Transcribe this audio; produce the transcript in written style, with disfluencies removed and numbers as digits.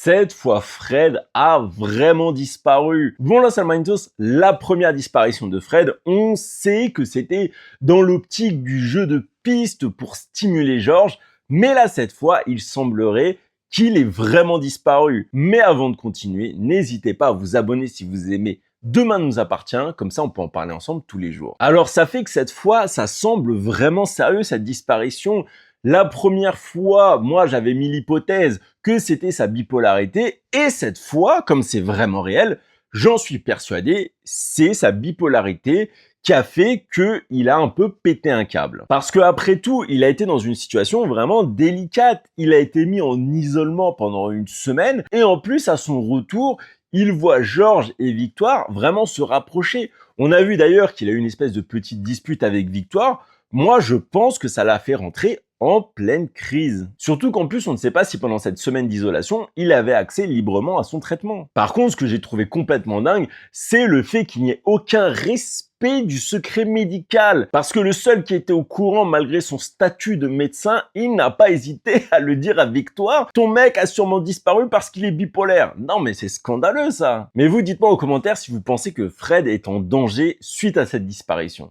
Cette fois, Fred a vraiment disparu. Bon, là, Salmanitos, la première disparition de Fred, on sait que c'était dans l'optique du jeu de piste pour stimuler George, mais là, cette fois, il semblerait qu'il est vraiment disparu. Mais avant de continuer, n'hésitez pas à vous abonner si vous aimez Demain nous appartient, comme ça on peut en parler ensemble tous les jours. Alors ça fait que cette fois, ça semble vraiment sérieux cette disparition. La première fois, moi j'avais mis l'hypothèse que c'était sa bipolarité, et cette fois, comme c'est vraiment réel, j'en suis persuadé, c'est sa bipolarité qui a fait qu'il a un peu pété un câble. Parce que après tout, il a été dans une situation vraiment délicate. Il a été mis en isolement pendant une semaine, et en plus à son retour, il voit George et Victoire vraiment se rapprocher. On a vu d'ailleurs qu'il a eu une espèce de petite dispute avec Victoire. Moi, je pense que ça l'a fait rentrer en pleine crise. Surtout qu'en plus, on ne sait pas si pendant cette semaine d'isolation, il avait accès librement à son traitement. Par contre, ce que j'ai trouvé complètement dingue, c'est le fait qu'il n'y ait aucun respect du secret médical. Parce que le seul qui était au courant, malgré son statut de médecin, il n'a pas hésité à le dire à Victoire. Ton mec a sûrement disparu parce qu'il est bipolaire. Non mais c'est scandaleux ça. Mais vous, dites-moi en commentaire si vous pensez que Fred est en danger suite à cette disparition.